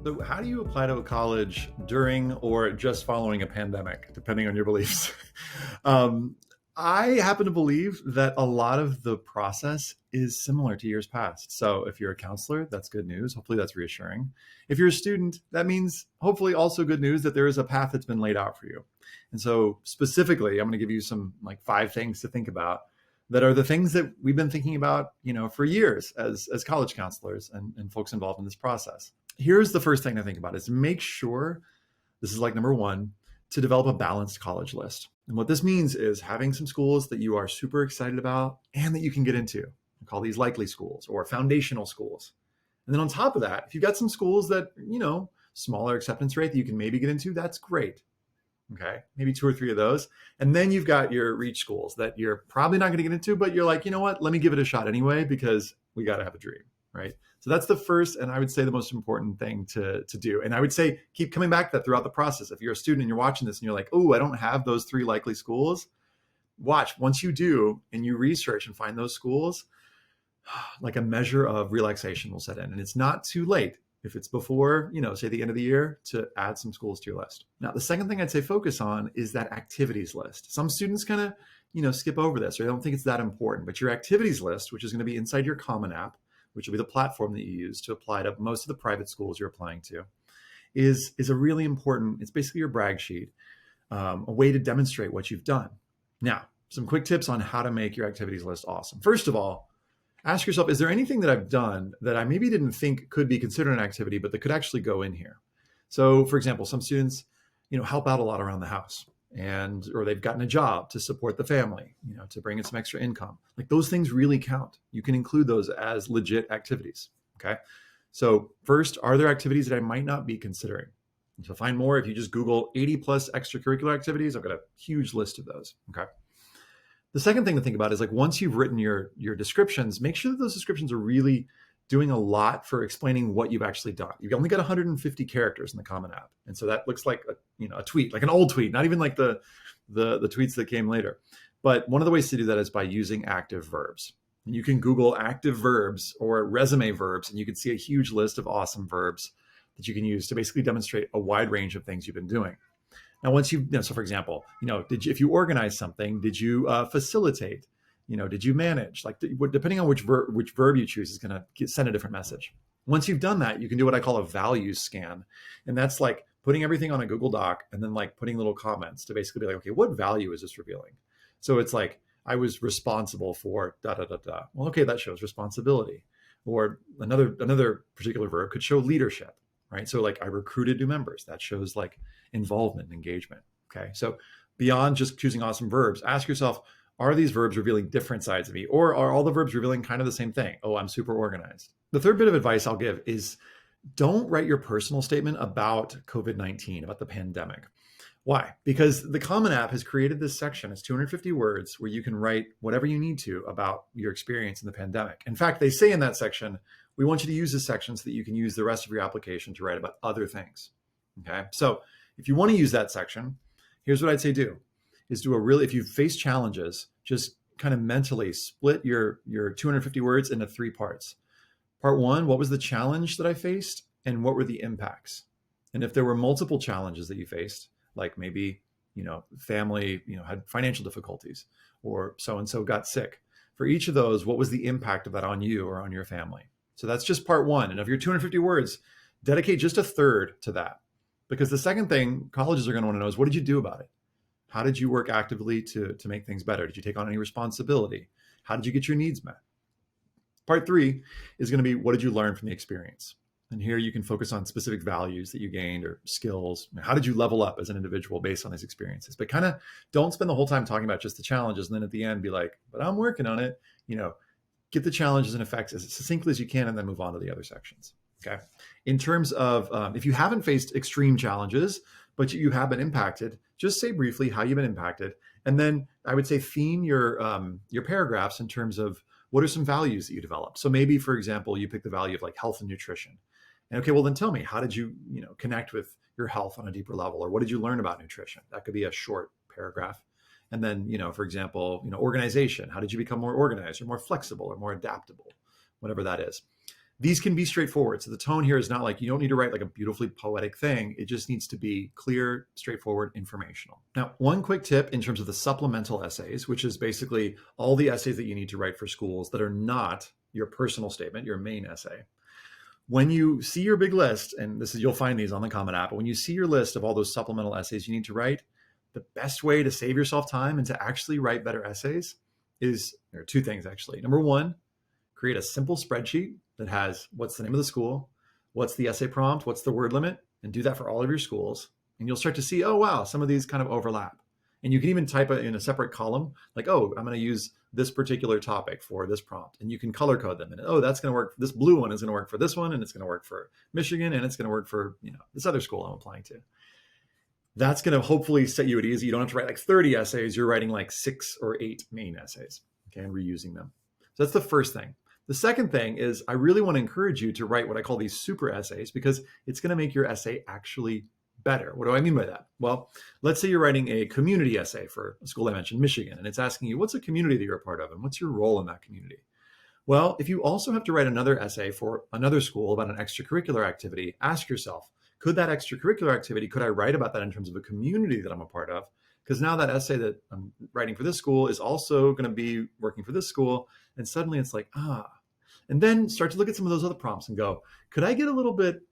So, how do you apply to a college during or just following a pandemic, depending on your beliefs? um, I happen to believe that a lot of the process is similar to years past. So, if you're a counselor, that's good news. Hopefully, that's reassuring. If you're a student, that means hopefully also good news that there is a path that's been laid out for you. And so, specifically, I'm going to give you some like 5 things to think about that are the things that we've been thinking about, for years as college counselors and folks involved in this process. Here's the first thing to think about is make sure, this is like number one, to develop a balanced college list. And what this means is having some schools that you are super excited about and that you can get into. We call these likely schools or foundational schools. And then on top of that, if you've got some schools that, smaller acceptance rate that you can maybe get into, that's great. Okay, maybe 2 or 3 of those. And then you've got your reach schools that you're probably not going to get into, but you're like, you know what, let me give it a shot anyway, because we got to have a dream, right? So that's the first, and I would say the most important thing to do. And I would say keep coming back to that throughout the process. If you're a student and you're watching this and you're like, oh, I don't have those 3 likely schools, watch. Once you do and you research and find those schools, like a measure of relaxation will set in. And it's not too late, if it's before, say the end of the year, to add some schools to your list. Now, the second thing I'd say focus on is that activities list. Some students kind of, skip over this, or they don't think it's that important, but your activities list, which is going to be inside your Common App, which will be the platform that you use to apply to most of the private schools you're applying to, is a really important, it's basically your brag sheet, a way to demonstrate what you've done. Now, some quick tips on how to make your activities list awesome. First of all, ask yourself, is there anything that I've done that I maybe didn't think could be considered an activity, but that could actually go in here? So for example, some students, help out a lot around the house, or they've gotten a job to support the family, to bring in some extra income. Like those things really count. You can include those as legit activities. Okay. So first, are there activities that I might not be considering? And to find more, if you just Google 80 plus extracurricular activities, I've got a huge list of those. Okay. The second thing to think about is like once you've written your descriptions, make sure that those descriptions are really doing a lot for explaining what you've actually done. You've only got 150 characters in the Common App. And so that looks like a tweet, like an old tweet, not even like the tweets that came later. But one of the ways to do that is by using active verbs. And you can Google active verbs or resume verbs, and you can see a huge list of awesome verbs that you can use to basically demonstrate a wide range of things you've been doing. Now, once so for example, if you organize something, did you facilitate? Did you manage? Like depending on which verb you choose is going to send a different message. Once you've done that, you can do what I call a values scan. And that's like putting everything on a Google Doc and then like putting little comments to basically be like, okay, what value is this revealing? So it's like, I was responsible for da, da, da, da. Well, okay, that shows responsibility. Or another particular verb could show leadership, right? So like I recruited new members. That shows like involvement and engagement. Okay. So beyond just choosing awesome verbs, ask yourself, are these verbs revealing different sides of me, or are all the verbs revealing kind of the same thing? Oh, I'm super organized. The third bit of advice I'll give is don't write your personal statement about COVID-19, about the pandemic. Why? Because the Common App has created this section, it's 250 words, where you can write whatever you need to about your experience in the pandemic. In fact, they say in that section, we want you to use this section so that you can use the rest of your application to write about other things. Okay. So if you want to use that section, here's what I'd say do. Is if you face challenges, just kind of mentally split your 250 words into 3 parts. Part 1, what was the challenge that I faced and what were the impacts? And if there were multiple challenges that you faced, like maybe, family, had financial difficulties, or so-and-so got sick. For each of those, what was the impact of that on you or on your family? So that's just part 1. And of your 250 words, dedicate just 1/3 to that. Because the second thing colleges are going to want to know is, what did you do about it? How did you work actively to make things better? Did you take on any responsibility? How did you get your needs met? Part 3 is going to be, what did you learn from the experience? And here you can focus on specific values that you gained or skills. How did you level up as an individual based on these experiences? But kind of don't spend the whole time talking about just the challenges and then at the end be like, but I'm working on it. Get the challenges and effects as succinctly as you can and then move on to the other sections. Okay. In terms of if you haven't faced extreme challenges, but you have been impacted, just say briefly how you've been impacted. And then I would say theme your paragraphs in terms of what are some values that you developed. So maybe, for example, you pick the value of like health and nutrition. And okay, well then tell me, how did you, connect with your health on a deeper level? Or what did you learn about nutrition? That could be a short paragraph. And then, for example, organization. How did you become more organized or more flexible or more adaptable? Whatever that is. These can be straightforward. So the tone here is not like you don't need to write like a beautifully poetic thing. It just needs to be clear, straightforward, informational. Now, one quick tip in terms of the supplemental essays, which is basically all the essays that you need to write for schools that are not your personal statement, your main essay. When you see your big list, and you'll find these on the Common App, but when you see your list of all those supplemental essays you need to write, the best way to save yourself time and to actually write better essays is, there are two things actually. Number one, create a simple spreadsheet that has what's the name of the school, what's the essay prompt, what's the word limit, and do that for all of your schools. And you'll start to see, oh, wow, some of these kind of overlap. And you can even type it in a separate column, like, oh, I'm going to use this particular topic for this prompt. And you can color code them. And, oh, that's going to work. This blue one is going to work for this one, and it's going to work for Michigan, and it's going to work for, this other school I'm applying to. That's going to hopefully set you at ease. You don't have to write like 30 essays. You're writing like 6 or 8 main essays, okay, and reusing them. So that's the first thing. The second thing is I really want to encourage you to write what I call these super essays, because it's going to make your essay actually better. What do I mean by that? Well, let's say you're writing a community essay for a school I mentioned, Michigan, and it's asking you, what's a community that you're a part of, and what's your role in that community? Well, if you also have to write another essay for another school about an extracurricular activity, ask yourself, could that extracurricular activity, could I write about that in terms of a community that I'm a part of? Because now that essay that I'm writing for this school is also going to be working for this school. And suddenly it's like, and then start to look at some of those other prompts and go, could I get a little bit,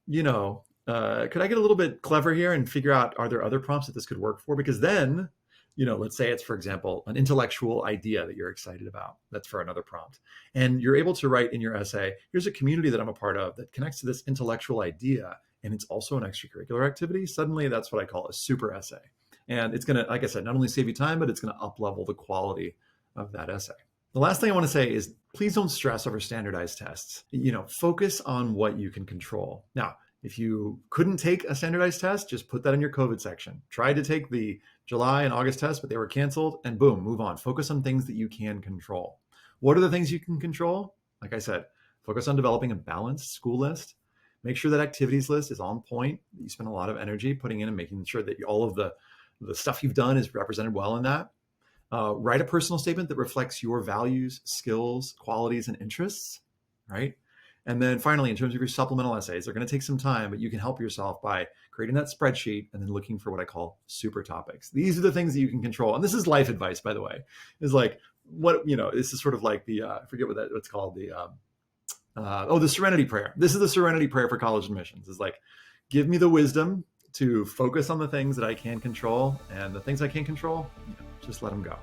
could I get a little bit clever here and figure out, are there other prompts that this could work for? Because then, let's say it's, for example, an intellectual idea that you're excited about. That's for another prompt. And you're able to write in your essay, here's a community that I'm a part of that connects to this intellectual idea. And it's also an extracurricular activity. Suddenly that's what I call a super essay. And it's going to, like I said, not only save you time, but it's going to up-level the quality of that essay. The last thing I want to say is please don't stress over standardized tests. Focus on what you can control. Now, if you couldn't take a standardized test, just put that in your COVID section. Try to take the July and August tests, but they were canceled, and boom, move on. Focus on things that you can control. What are the things you can control? Like I said, focus on developing a balanced school list. Make sure that activities list is on point. You spend a lot of energy putting in and making sure that all of the stuff you've done is represented well in that. Write a personal statement that reflects your values, skills, qualities, and interests, right? And then finally, in terms of your supplemental essays, they're going to take some time, but you can help yourself by creating that spreadsheet and then looking for what I call super topics. These are the things that you can control. And this is life advice, by the way. Is like, this is sort of like the, I forget what's called, the Serenity Prayer. This is the Serenity Prayer for college admissions. It's like, give me the wisdom to focus on the things that I can control, and the things I can't control, just let them go.